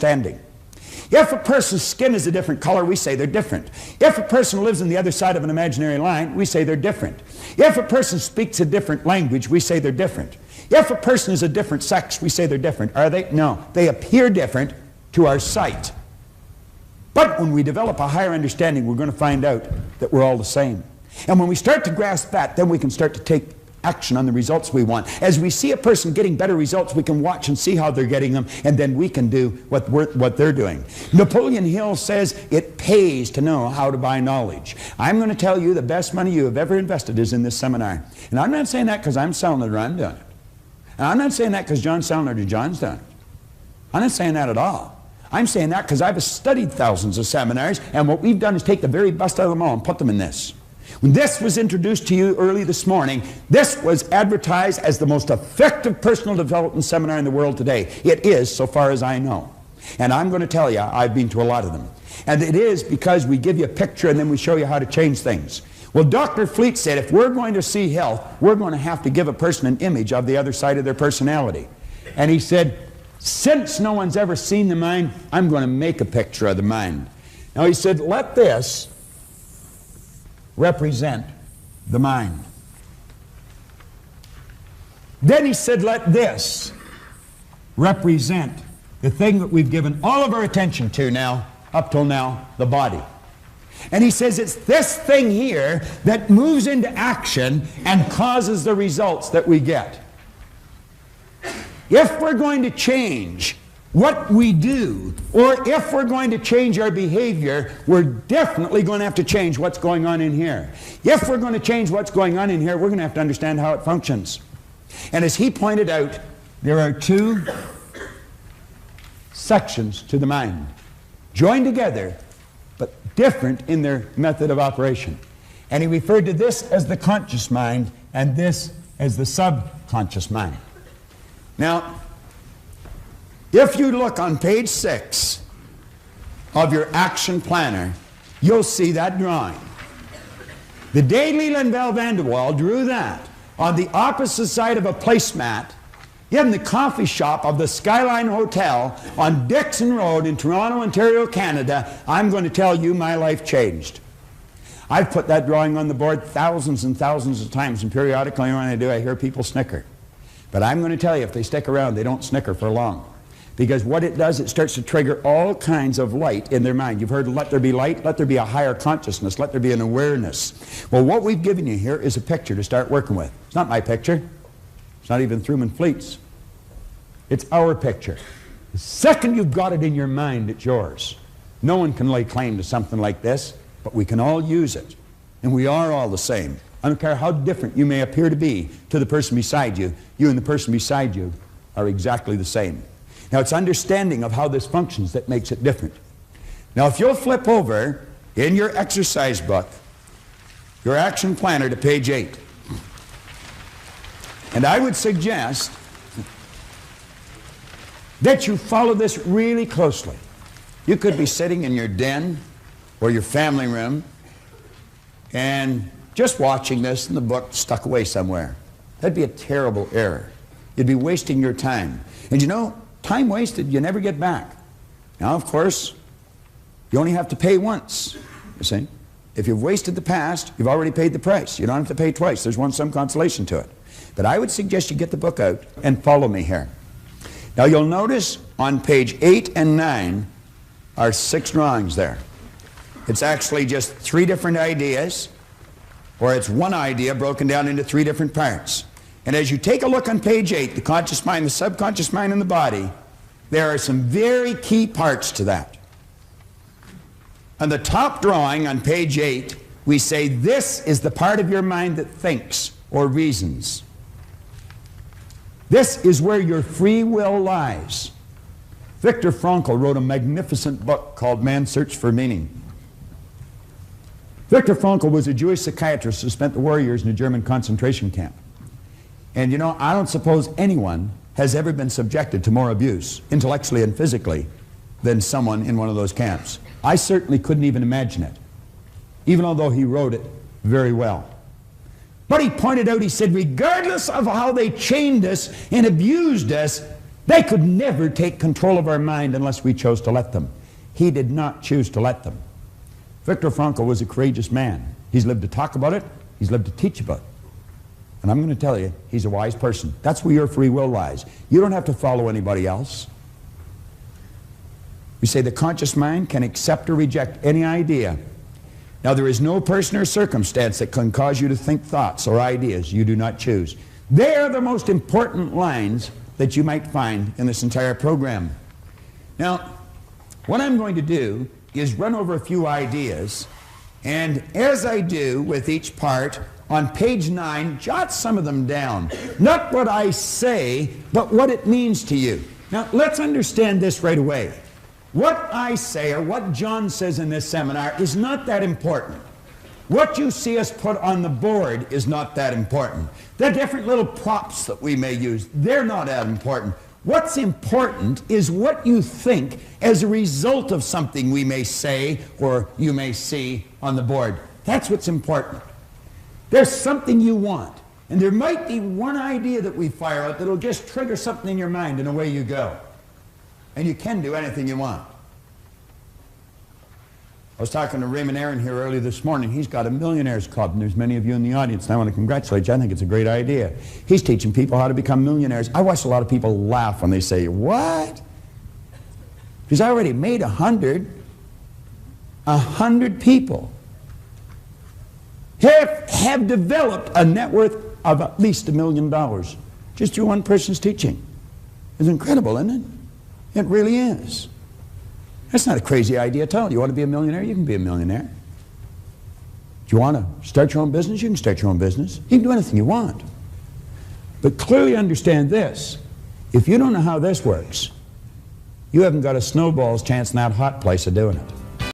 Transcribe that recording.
understanding. If a person's skin is a different color, we say they're different. If a person lives on the other side of an imaginary line, we say they're different. If a person speaks a different language, we say they're different. If a person is a different sex, we say they're different. Are they? No. They appear different to our sight. But when we develop a higher understanding, we're going to find out that we're all the same. And when we start to grasp that, then we can start to take action on the results we want. As we see a person getting better results, we can watch and see how they're getting them, and then we can do what they're doing. Napoleon Hill says it pays to know how to buy knowledge. I'm going to tell you the best money you have ever invested is in this seminar. And I'm not saying that because I'm selling it or I'm doing it. And I'm not saying that because John's selling it or John's doing it. I'm not saying that at all. I'm saying that because I've studied thousands of seminars, and what we've done is take the very best out of them all and put them in this. When this was introduced to you early this morning, this was advertised as the most effective personal development seminar in the world today. It is, so far as I know. And I'm going to tell you, I've been to a lot of them. And it is because we give you a picture and then we show you how to change things. Well, Dr. Fleet said if we're going to see health, we're going to have to give a person an image of the other side of their personality. And he said, since no one's ever seen the mind, I'm going to make a picture of the mind. Now he said, let this represent the mind. Then he said, let this represent the thing that we've given all of our attention to now, up till now, the body. And he says it's this thing here that moves into action and causes the results that we get. If we're going to change what we do, or if we're going to change our behavior, we're definitely going to have to change what's going on in here. If we're going to change what's going on in here, we're going to have to understand how it functions. And as he pointed out, there are two sections to the mind, joined together, but different in their method of operation. And he referred to this as the conscious mind and this as the subconscious mind. Now, if you look on page 6 of your action planner, you'll see that drawing. The day Leland Bell van der Waal drew that on the opposite side of a placemat in the coffee shop of the Skyline Hotel on Dixon Road in Toronto, Ontario, Canada, I'm going to tell you my life changed. I've put that drawing on the board thousands and thousands of times, and periodically when I do, I hear people snicker. But I'm going to tell you, if they stick around, they don't snicker for long. Because what it does, it starts to trigger all kinds of light in their mind. You've heard, let there be light, let there be a higher consciousness, let there be an awareness. Well, what we've given you here is a picture to start working with. It's not my picture. It's not even Truman Fleet's. It's our picture. The second you've got it in your mind, it's yours. No one can lay claim to something like this, but we can all use it. And we are all the same. I don't care how different you may appear to be to the person beside you, you and the person beside you are exactly the same. Now, it's understanding of how this functions that makes it different. Now, if you'll flip over in your exercise book, your action planner to page 8, and I would suggest that you follow this really closely. You could be sitting in your den or your family room and just watching this and the book stuck away somewhere. That'd be a terrible error. You'd be wasting your time. And you know, time wasted, you never get back. Now, of course, you only have to pay once, you see. If you've wasted the past, you've already paid the price. You don't have to pay twice. There's some consolation to it. But I would suggest you get the book out and follow me here. Now, you'll notice on page 8 and 9 are 6 drawings there. It's actually just 3 different ideas, or it's one idea broken down into 3 different parts. And as you take a look on page 8, the conscious mind, the subconscious mind, and the body, there are some very key parts to that. On the top drawing on page 8, we say this is the part of your mind that thinks or reasons. This is where your free will lies. Viktor Frankl wrote a magnificent book called Man's Search for Meaning. Viktor Frankl was a Jewish psychiatrist who spent the war years in a German concentration camp. And you know, I don't suppose anyone has ever been subjected to more abuse, intellectually and physically, than someone in one of those camps. I certainly couldn't even imagine it, even although he wrote it very well. But he pointed out, he said, regardless of how they chained us and abused us, They could never take control of our mind unless we chose to let them. He did not choose to let them. Viktor Frankl was a courageous man. He's lived to talk about it. He's lived to teach about it. And I'm going to tell you, he's a wise person. That's where your free will lies. You don't have to follow anybody else. We say the conscious mind can accept or reject any idea. Now, there is no person or circumstance that can cause you to think thoughts or ideas you do not choose. They are the most important lines that you might find in this entire program. Now, what I'm going to do is run over a few ideas, and as I do with each part, on page 9, jot some of them down. Not what I say, but what it means to you. Now, let's understand this right away. What I say, or what John says in this seminar, is not that important. What you see us put on the board is not that important. The different little props that we may use, they're not that important. What's important is what you think as a result of something we may say or you may see on the board. That's what's important. There's something you want, and there might be one idea that we fire out that'll just trigger something in your mind, and away you go. And you can do anything you want. I was talking to Raymond Aaron here early this morning. He's got a millionaires club, and there's many of you in the audience, and I want to congratulate you. I think it's a great idea. He's teaching people how to become millionaires. I watch a lot of people laugh when they say, what? He's already made 100 people have developed a net worth of at least $1 million just through one person's teaching. It's incredible, isn't it? It really is. That's not a crazy idea at all. You want to be a millionaire? You can be a millionaire. Do you want to start your own business? You can start your own business. You can do anything you want. But clearly understand this. If you don't know how this works, you haven't got a snowball's chance in that hot place of doing it.